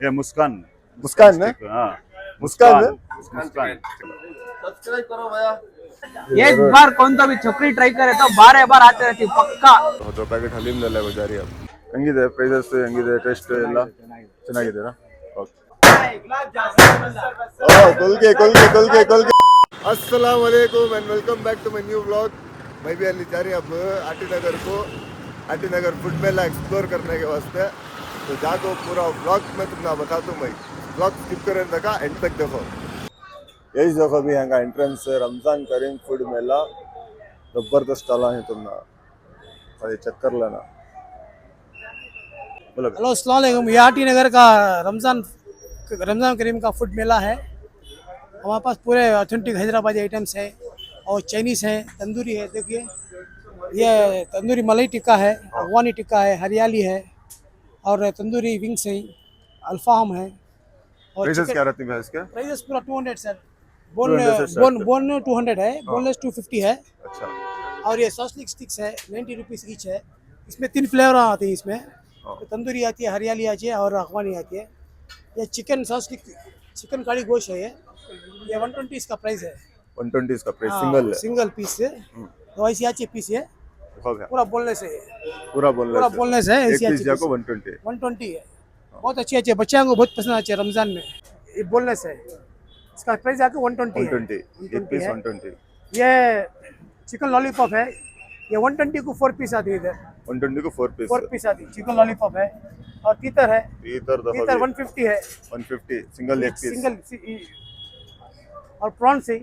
ये मुस्कान मुस्कान ना? हाँ मुस्कान ना? मुस्कान सब्सक्राइब करो भैया। एक बार कौन तो भी छोकरी ट्राई करे तो बार बार आते रहती पक्का ಹೊಸ ಪ್ಯಾಕೆಟ್ ಹಲಿಂದಲ್ಲ ಬಜಾರಿ ಅದು ಹೆಂಗಿದೆ ಪ್ರೈಸಸ್ ಹೆಂಗಿದೆ ಟೇಸ್ಟ್ ಎಲ್ಲ ಚೆನ್ನಾಗಿದೆನಾ ಓಕೆ कोलगे अस्सलाम वालेकुम and welcome back to my new vlog. मैं भी अली जा रही अब आटी नगर फूड मेला एक्सप्लोर करने के वास्ते। तो जाको पूरा व्लॉग में तुमने बताता हूँ भाई, व्लॉग स्किप करें तक एंड तक देखो। यही देखो भी यहाँ का एंट्रेंस है रमजान करीम फूड मेला। जबरदस्त डाला है तुमने, अरे चक्कर लेना। बोलो हेलो अस्सलाम वालेकुम। ये आटी नगर का रमज़ान करीम का फूड मेला है। हमारे पास पूरे ऑथेंटिक हैदराबादी आइटम्स है और चाइनीज़ है, तंदूरी है। देखिए ये तंदूरी मलाई टिक्का है, अफगानी टिक्का है, हरियाली है और तंदूरी विंग्स है, अल्फाम है। और प्राइसेस क्या रहती है इसके? प्राइस पूरा 200 सर। बोन 200 से start बोन 200 है, बोनलेस 250 है। अच्छा और ये सॉसलिक स्टिक्स है 90 रुपीज़ ईच है। इसमें 3 फ्लेवर आते हैं इसमें। तो तंदूरी आती है, हरियाली आती है और अफगानी आती है। ये चिकन सॉसलिक चिकन कड़ी गोश्त है। ये 120 इसका प्राइस है। 120 इसका प्राइस हाँ, सिंगल है। सिंगल पीस है। तो ऐसी आती है पीस है, हो गया पूरा बोलनेस है। पूरा बोनलेस बोलनेस है। एक ऐसी पीस आती जाको 120 120 है। बहुत अच्छी है, बच्चों को बहुत पसंद आती है रमजान में। ये बोलनेस है, इसका प्राइस आके 120 है। 120 एक पीस 120 ये चिकन लॉलीपॉप है। ये 120 को 4 पीस आती है। इधर 120 को 4 पीस 4 पीस आती है। चिकन लॉलीपॉप है। और तीतर है, इधर देखो तीतर 150 है। 150 सिंगल एक पीस। सिंगल और प्रॉन्स है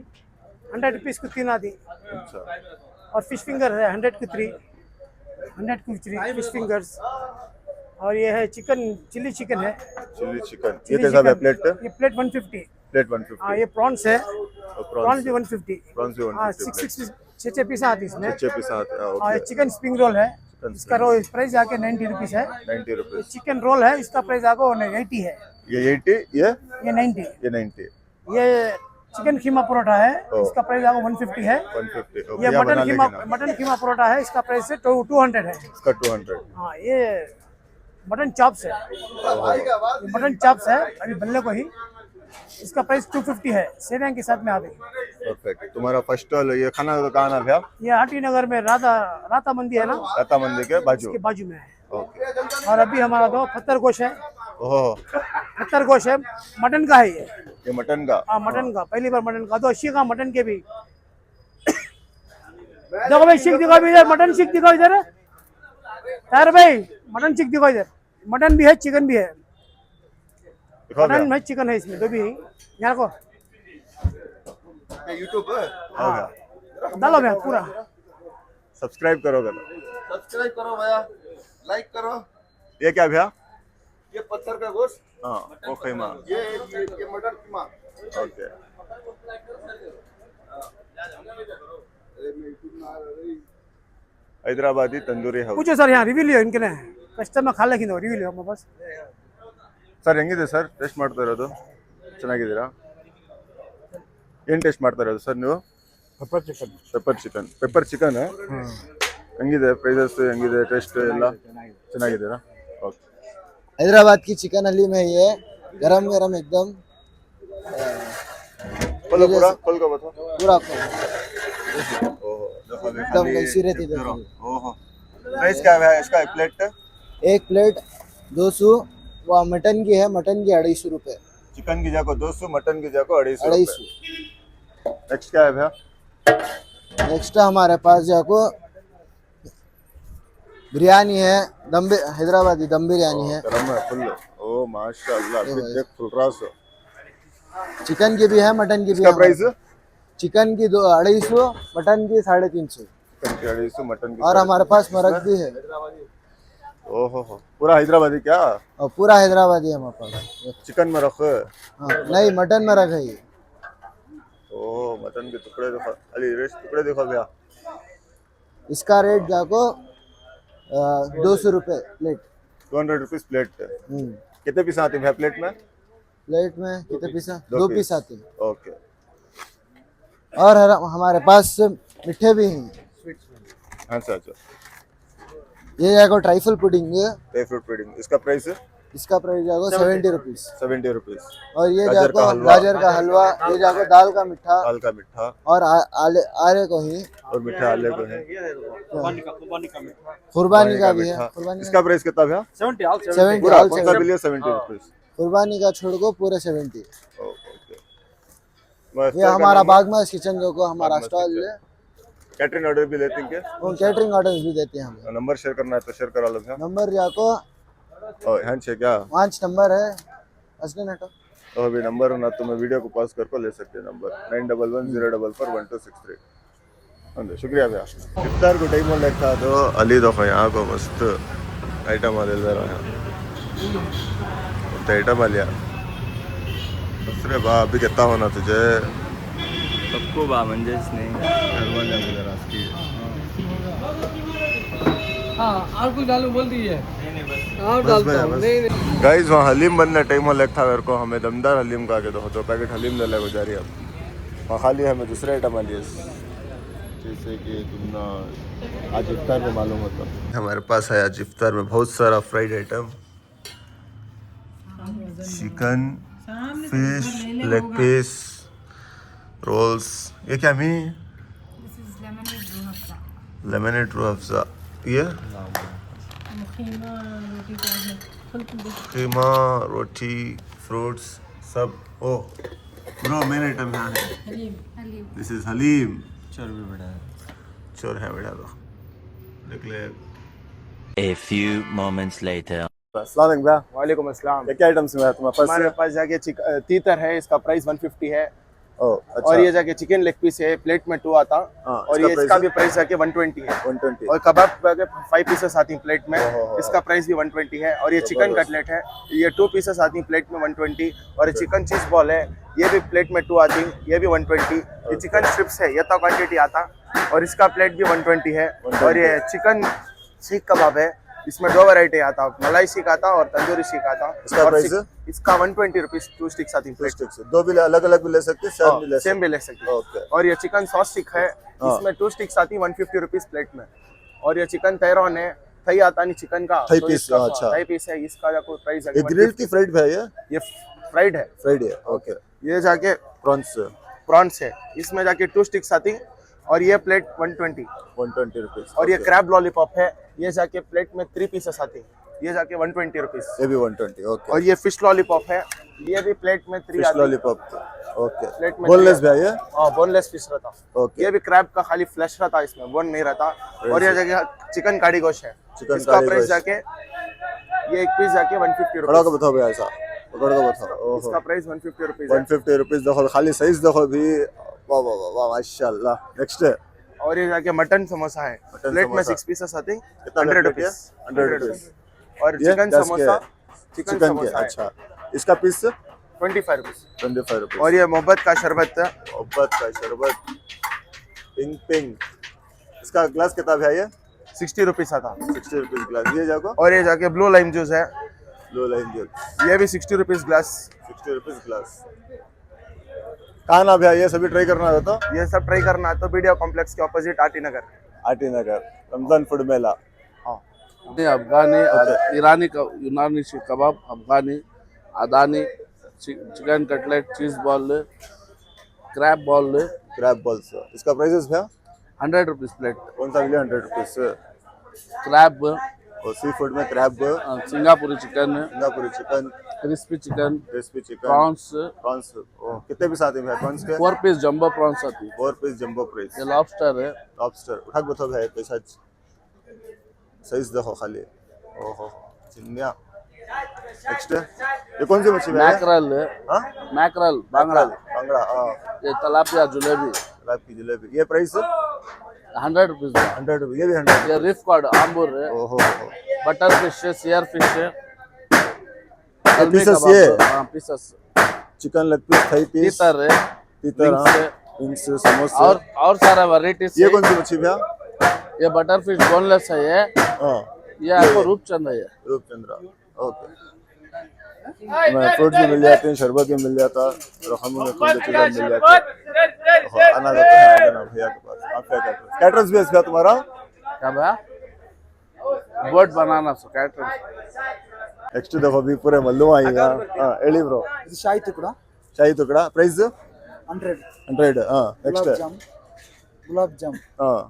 100 रुपीज़ को 3 आती। अच्छा और फिश फिंगर है 100 को 3 फिश फिंगर्स। और ये है चिकन चिली चिकन है। चिली चिकन ये चिली कैसा है चिकन। प्लेट? ये प्लेट 150। प्लेट हाँ 150 ये प्रॉन्स है, प्रॉन्स भी 150। प्रॉन्स भी हाँ 150 6 पीस आती है इसमें। 6 पीस आते हैं। और ओके ये चिकन स्प्रिंग रोल है। चिकन इसका प्राइस आके 90 रुपीज़ है। 90 ये रुपीस। चिकन रोल है, इसका प्राइस आको 80 है। ये 80 ये 90। ये 90 ये चिकन खीमा परोठा है, ओ। इसका प्राइस आपको 150 है। 150 ये ओके बना लेंगे ना मटन खीमा परोठा है, इसका प्राइस है 200 है। इसका 200 हाँ ये मटन चॉप्स है। ये मटन चॉप्स है अभी बनने को ही। इसका प्राइस 250 है, सेविंग के साथ में आते। परफेक्ट। तुम्हारा फर्स्ट स्टॉल ये खाना का कहाँ ना भैया? ये आटी नगर में राता मंदी है ना, लता मंदिर के बाजू। इसके बाजू में है। ओके और अभी हमारा दो पत्थर गोश है। ओहो पत्थर गोश है, मटन का है ये मटन का। हाँ मटन का, पहली बार मटन का। तो 80 का मटन के भी। देखो भाई सीख दिखाओ इधर, मटन सीख दिखाओ इधर। यार भाई मटन सीख दिखाओ इधर। मटन भी है, चिकन भी है। दिखाओ मटन भैया में चिकन है, इसमें दो भी है। यहाँ को यूट्यूब हो गया। डालो भैया पूरा। सब्सक्राइब करोगे तो सब्सक्राइब करो भैया, लाइक करो। ये क्या भैया? ये पत्थर का गोश्त, हाँ वो खीमा। ये मटन कीमा। Okay Hyderabadi Tandoori house. पूछो सर, यहाँ रिव्यू लियो इनके ने कस्टमर खा लेकिन रिव्यू लियो हमारे पास। ಸರ್ ಹೆಂಗಿದೆ ಸರ್ ಟೇಸ್ಟ್ ಮಾಡ್ತಾ ಇರೋದು? ಚೆನ್ನಾಗಿದ್ದೀರಾ? ಏನು ಟೇಸ್ಟ್ ಮಾಡ್ತಾ ಇರೋದು ಸರ್ ನೀವು? ಪೆಪ್ಪರ್ ಚಿಕನ್ ಹೆಂಗಿದೆ ಪ್ರೈಸಸ್ ಹೆಂಗಿದೆ ಟೇಸ್ಟ್ ಎಲ್ಲ ಚೆನ್ನಾಗಿದ್ದೀರಾ? ಓಕೆ हैदराबाद की चिकन हली में ये गरम गरम एकदम बोलो पूरा खोल के बताओ। पूरा ओहो देखो एकदम कैसी रहती देखो। ओहो प्राइस क्या है इसका प्लेट? एक प्लेट 200। वो मटन की है, मटन की 250 रुपये। चिकन की जाको 200 मटन की जाको 250 250। नेक्स्ट क्या है भैया? नेक्स्ट हमारे पास जाको बिरयानी है, हैदराबादी दम बिरयानी है। गरम है फुल। ओ माशाल्लाह अभी देख फुल रास। चिकन की भी है, मटन की भी इसका है। प्राइस? चिकन की 250, मटन की 350। चिकन की 250 मटन की और हमारे पास मरक भी है। ओहो हो पूरा हैदराबादी क्या? और पूरा हैदराबादी है हमारे पास। चिकन में रखो। हाँ नहीं, मटन मरक है ये। ओह मटन के टुकड़े देखो, अली रेस्ट टुकड़े देखो भैया। इसका रेट जाको 200 रुपये प्लेट। 200 rupees plate. कितने पीस आते हैं भैया प्लेट में? प्लेट में कितने पीस? 2 पीस आते हैं। ओके और हमारे पास मिठे भी हैं। हाँ सर अच्छा ये जाको ट्राइफल पुडिंग है। ड्राई फ्रूट पुडिंग इसका प्राइस? इसका प्राइस जाको 70 रुपीज। 70 रुपीज। और ये गाजर का जाको हलवा। गाजर का हलवा, ये जाको दाल का मिठा दाल का मिठा और आले आरे को ही और मीठे आले को है। कुर्बानी का भी है। मीठा। कुर्बानी इसका प्राइस कितना भैया? 70 पूरा ऑल कौन सा 70। बिल है? 70 रुपीज। कुर्बानी का छोड़ को पूरे 70। ओके। मस्त ये हमारा बागमास किचन जो को हमारा स्टॉल है, कैटरिंग ऑर्डर भी लेते हैं क्या? वो कैटरिंग ऑर्डर्स भी देते हैं हम। नंबर शेयर करना है तो शेयर करा लो भैया। नंबर जाको और हैंड शेक क्या? 5 नंबर है असली नेटो। तो अभी नंबर ना तो मैं वीडियो को पॉज करके ले सकते हैं। नंबर 9110441263। शुक्रिया भैया। इफ्तार को टाइम लगता तो अली देखो यहाँ को मस्त आइटम आले जरा यहाँ तो आइटम आलिया दूसरे बा अभी कितना होना तुझे सबको बा मंजेश नहीं और कुछ डालू बोल दीजिए। गाइस वहाँ हलीम बनने टाइम लग था मेरे को। हमें दमदार हलीम का के दो पैकेट हलीम ले ले गुजारी। अब वहाँ खाली हमें दूसरे आइटम आ लिए जैसे कि तुमने आज इफ्तार में मालूम होता हमारे पास है आज इफ्तार में बहुत सारा fried item, chicken, fish, leg piece, rolls. ये क्या मी? लेमनेड रूह अफ़ज़ा। ये खीमा, रोटी, फ्रूट्स सब। ओ ब्रो मेन आइटम यहाँ है। This is haleem. चोर भी बड़ा है। चोर है बड़ा तो देख ले। A few moments later. अस्सलाम वालेकुम भैया। वालेकुम अस्सलाम। क्या आइटम से तुम्हारे पास? हमारे पास जाके तीतर है, इसका प्राइस 150 है। ओ अच्छा। और ये जाके चिकन लेग पीस है, प्लेट में 2 आता। हाँ, और ये इसका भी प्राइस जाके 120 है। 120। और कबाब जाके 5 पीसेस आती हैं प्लेट में, ओहो। इसका प्राइस भी 120 है। और ये चिकन कटलेट है, ये 2 पीसेस आती हैं प्लेट में 120। और ये चिकन चीज बॉल है, ये भी प्लेट में 2 आती हैं, ये भी 120। ये चिकन स्ट्रिप्स है, ये तो क्वान्टिटी आता और इसका प्लेट भी 120 है। और ये चिकन सीख कबाब है, इसमें 2 वैरायटी आता, मलाई सीख आता और तंदूरी सीख आता। इसका और प्राइस? इसका 120 रुपीज 2 स्टिक्स आती हैं प्लेट। स्टिक से दो भी अलग अलग भी ले सकते हैं, सेम भी ले सकते हैं। ओके। और ये चिकन सॉस स्टिक है, हाँ। इसमें 2 स्टिक्स आती 150 रुपीज प्लेट में। और ये चिकन तैरॉन है, थई आता नहीं चिकन का, थई तो पीस, इसका अच्छा। थई पीस है, इसका जाको प्राइस ये ग्रिल्ड की फ्राइड है ये फ्राइड है। फ्राइड है। ओके। ये जाके प्रॉन्स प्रॉन्स है, इसमें जाके 2 स्टिक्स आती और ये प्लेट 120। 120 रुपीज। और ये क्रैब लॉलीपॉप है, ये जाके प्लेट में 3 पीसेस आती, ये जाके 120 रुपीज। ये भी 120। ओके। और ये फिश लॉलीपॉप है, ये भी प्लेट में 3 फिश आती। लॉलीपॉप। ओके। प्लेट में बोनलेस भी है ये? हाँ, बोनलेस फिश रहता। ओके। ये भी क्रैब का खाली फ्लैश रहता, इसमें बोन नहीं रहता। और ये जगह चिकन काड़ी गोश्त है, चिकन इसका काड़ी प्राइस गोश्त। जाके ये एक पीस जाके 150 पकड़ को रुपीज। बताओ भैया, ऐसा पकड़ को बताओ। ओहो इसका प्राइस 150 रुपीज है। 150 रुपीज देखो, खाली साइज देखो भी। वाह वाह वाह वाह माशाल्लाह। नेक्स्ट है और ये जाके मटन समोसा है, मटन प्लेट में समोसा। 6 पीसेस आते हैं, कितना 100 प्लेट है? रुपीज। 100 रुपीज। और ये चिकन 10 के समोसा, है। चिकन के समोसा है, अच्छा। इसका पीस 25 रुपीज। 25 रुपीज। और ये मोहब्बत का शरबत है, मोहब्बत का शरबत पिंक पिंक। इसका ग्लास कितना है ये? 60 रुपीज आता। 60 रुपीज ग्लास। ये जाको और ये जाके ब्लू लाइम जूस है, लो लाइन जूस ये भी 60 रुपीज ग्लास। 60 rupees glass. कहाँ ना भैया ये सभी ट्राई करना है तो? ये सब ट्राई करना है तो बीडिया कॉम्प्लेक्स के ऑपोजिट आटी नगर। आटी नगर रमजान फूड मेला। अफगानी, ईरानी यूनानी शीख कबाब, अफगानी, अदानी, chicken cutlet, cheese ball, crab ball, crab balls. इसका प्राइस भैया 100 रुपीज प्लेट। कौन सा मिलिए? 100 रुपीज। क्रैब, और सी फूड में क्रैब, सिंगापुरी चिकन, सिंगापुरी chicken, crispy chicken, crispy chicken, prawns, prawns. कितने पीस आते हैं भैया प्रॉन्स के? 4 पीस जंबो प्रॉन्स आती है। 4 पीस जंबो प्राइस। ये लॉबस्टर है, लॉबस्टर उठा के बताओ भाई कैसा साइज देखो खाली। ओहो चिन्निया। नेक्स्ट ये कौन सी मछली है? मैकरल, हाँ मैकरल, बांगड़ा, बांगड़ा। हाँ ये तलापिया, जलेबी, गुलाब की जलेबी। ये प्राइस 100 रुपीज। 100 रुपीज। ये भी 100। ये रिफ कॉड, आम्बूर है, ओहो बटर फिश है, सियर फिश है, पीसेस ये pieces, chicken leg piece, thigh piece, तीतर है, तीतर, विंग्स है, विंग्स, समोसे। और सारा वैरायटीज। ये कौन सी मछली भैया? ये बटर फिश बोनलेस है, हाँ ये आपको रूपचंद है। ये रूपचंद्रा। ओके। मैं फ्रूट भी मिल जाते हैं, शरबत भी मिल जाता, रखम में कुछ चीज़ें मिल जाती है। आना जाता है आना भैया के पास। आप क्या कहते हैं? कैटरस भी है इसका तुम्हारा? क्या भैया? बोट बनाना कैटर। ನೆಕ್ಸ್ಟ್ देखो भी पूरे मल्लू आएगा हां ಹೇಳಿ ಬ್ರೋ ಇದು ಶಾಯಿ ತುಕಡ ಶಾಯಿ ತುಕಡ ಪ್ರೈಸ್ 100 100 ಹಾಂ ನೆಕ್ಸ್ಟ್ ಗುಲಾಬ್ ಜಾಮ್ ಹಾಂ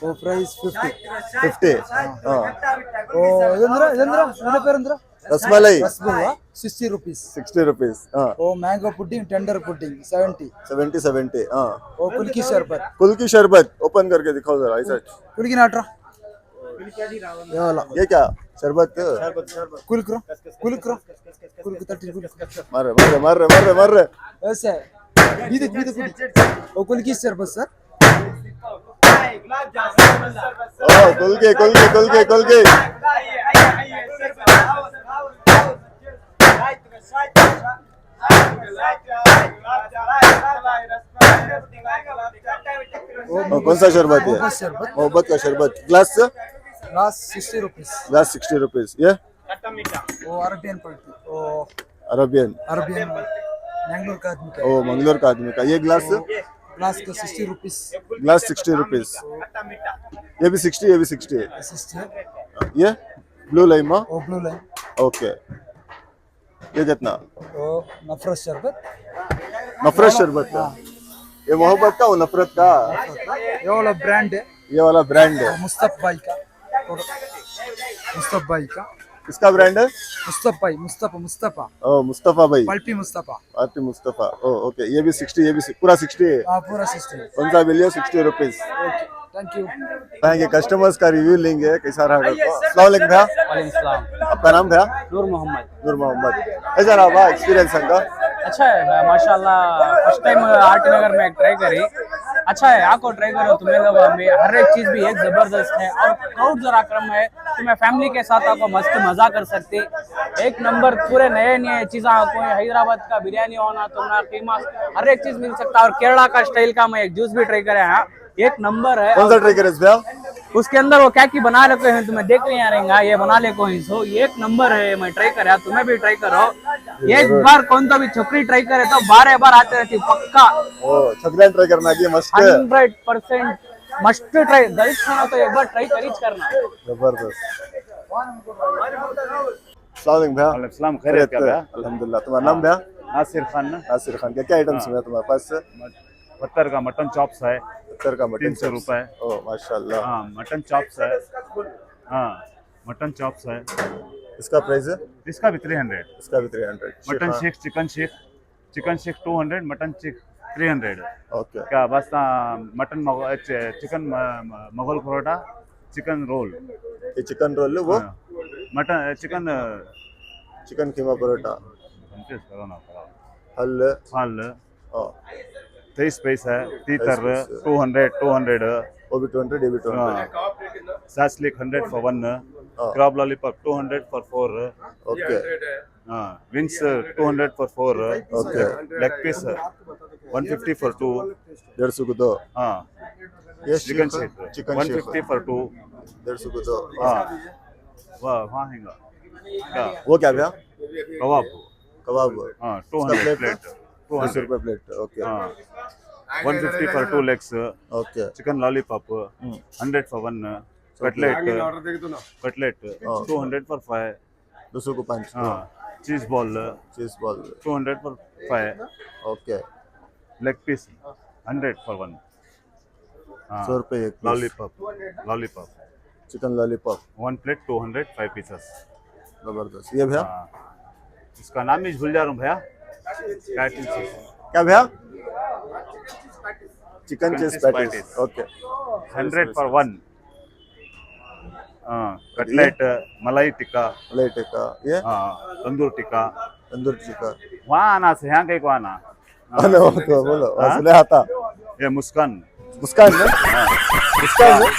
ಓ ಪ್ರೈಸ್ 50 50 ಹಾಂ ಓ ಇದಂದ್ರ ನನ್ನ ಪೇರಂದ್ರ ರಸಮಲೈ ರಸಗುಲ್ಲ 60 rupees 60 rupees ಹಾಂ ओ मैंगो पुडिंग टेंडर पुडिंग 70 हाँ ओ कुल्की शरबत कुल की शरबत ओपन करके दिखाओ जरा ऐसा कुल्की नाटरा ये वाला ये क्या शरबत कुल्क्रो कुल्क्रो कुल्क 30 कुल्क मार मार मार मार मार ऐसे बीदक ओ कुल्की शरबत सर ओ कुल के कौन सा शरबत है मोहब्बत का शरबत glass glass 60 rupees glass 60 rupees ये ओ अरबियन पड़ती ओ अरबियन मैंगलोर का आदमी ओ मंगलोर का आदमी का ये ग्लास ग्लास का 60 rupees ग्लास 60 rupees ये भी 60 ये भी 60 60 ये ब्लू लाइम ओ ब्लू लाइन ओके ये कितना ओ नफरत शरबत नफरत शरबत का ये मोहब्बत का वो नफरत का ये वाला ब्रांड है ये वाला ब्रांड है मुस्तफ भाई का मुस्तफ भाई का किसका ब्रांड है मुस्तफा ओ मुस्तफा भाई पल्पी मुस्तफा आरती मुस्तफा ओ ओके ये भी 60 ये भी पूरा 60 है हाँ पूरा 60 कौन सा बिल है 60 रुपीस थैंक यू पाएंगे कस्टमर्स का रिव्यू लेंगे कैसा रहा को अस्सलाम वालेकुम भैया वालेकुम सलाम आपका नाम भैया नूर मोहम्मद नूर मोहम्मद कैसा रहा एक्सपीरियंस का अच्छा है माशाल्लाह फर्स्ट टाइम आरटी नगर में ट्राई करी अच्छा है आपको ट्राई करो तुम्हें लोग में हर एक चीज भी एक जबरदस्त है और क्राउड जरा कम है तुम्हें फैमिली के साथ आपको मस्त मजा कर सकते एक नंबर पूरे नए चीज़ आपको हैदराबाद का बिरयानी होना तुम्हारा कीमा हर एक चीज मिल सकता है और केरला का स्टाइल का मैं एक जूस भी ट्राई करे हैं एक नंबर है कौन सा ट्राई करे भैया उसके अंदर वो क्या की बना रखे हैं तुम्हें देख लिया रहेगा ये बना ले कोई सो एक नंबर है मैं ट्राई करे तुम्हें भी ट्राई करो एक बार कौन तो भी छोकरी ट्राई करे तो 12 बार आते रहती पक्का ओ छोकरियां ट्राई करना की मस्त 100% मस्ट ट्राई दलित खाना तो एक बार ट्राई कर ही करना जबरदस्त अस्सलाम वालेकुम भैया वालेकुम खैरियत क्या भैया अल्हम्दुलिल्लाह तुम्हारा नाम भैया नासिर खान ना नासिर खान क्या आइटम्स है तुम्हारे पास पत्थर का मटन चॉप्स है पत्थर का मटन 300 रुपए ओ माशाल्लाह हाँ मटन चॉप्स है हाँ मटन चॉप्स है इसका प्राइस है इसका भी 300 इसका भी 300 mutton seekh chicken seekh 200 mutton seekh 300 okay क्या बस mutton chicken Mughal paratha chicken roll ये चिकन रोल वो मटन चिकन कीमा परोठा हल हल ओ 23 पैसा तीतर 200 वो भी 200 ये भी 200 सासलिक 100 for 1 crab lollipop 200 for 4 okay wings 200 for 4 okay leg piece 150 for 2 150 को दो हाँ ये चिकन शेक चिकन 150 for 2 150 को दो हाँ वाह वहाँ हैगा क्या वो क्या भैया कबाब कबाब हाँ 200 प्लेट 200 रुपए प्लेट ओके हाँ 150 for 2 legs okay chicken lollipop 100 for 1 cutlet 200 for 5 200 को 5 हाँ cheese ball 200 for 5 okay leg piece 100 for 1 100 रुपए एक lollipop chicken lollipop 1 plate 200 5 pieces जबरदस्त ये भैया इसका नाम ही भूल जा रहा हूँ भैया क्या भैया chicken cheese patties okay 100 for 1 cutlet मलाई टिक्का ये तंदूर टिक्का तंदूर टिक्का वहाँ आना से यहाँ कहीं को आना अरे वो तो बोलो असले आता ये मुस्कान मुस्कान ना मुस्कान ना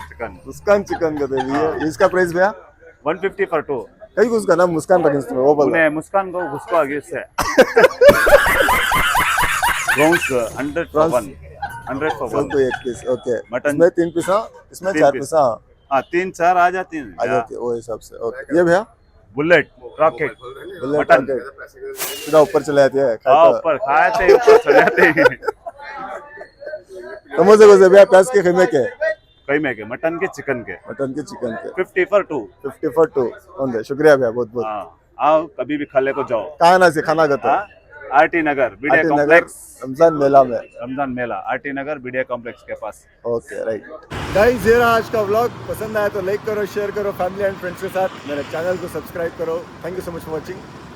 चिकन मुस्कान चिकन का दे दिए इसका प्राइस भैया 150 for 2 कहीं उसका नाम मुस्कान रखें इसमें वो बोलो उन्हें मुस्कान को घुसको आगे से प्रॉन्स 100 for 1 100 for 1 तो एक पीस ओके मटन इसमें 3 पीस इसमें 4 पीस हाँ 3-4 आ जाती हैं आ जाती है वो हिसाब से ओके ये भैया बुलेट रॉकेट मटन सीधा ऊपर चले जाते हैं हाँ ऊपर खाए थे ऊपर चले जाते हैं समोसे को से भैया प्याज के खीमे के कईमे के मटन के चिकन के मटन के चिकन के 50 for 2 50 for 2 होंगे शुक्रिया भैया बहुत बहुत हाँ आओ कभी भी खाने को जाओ कहाँ ना से खाना खाता हाँ आरटी नगर बीडीए आरटी नगर कॉम्प्लेक्स रमजान मेला में रमजान मेला आरटी नगर बीडीए कॉम्प्लेक्स के पास ओके राइट गाइस ये रहा आज का व्लॉग पसंद आया तो लाइक करो शेयर करो फैमिली एंड फ्रेंड्स के साथ मेरे चैनल को सब्सक्राइब करो thank you so much for watching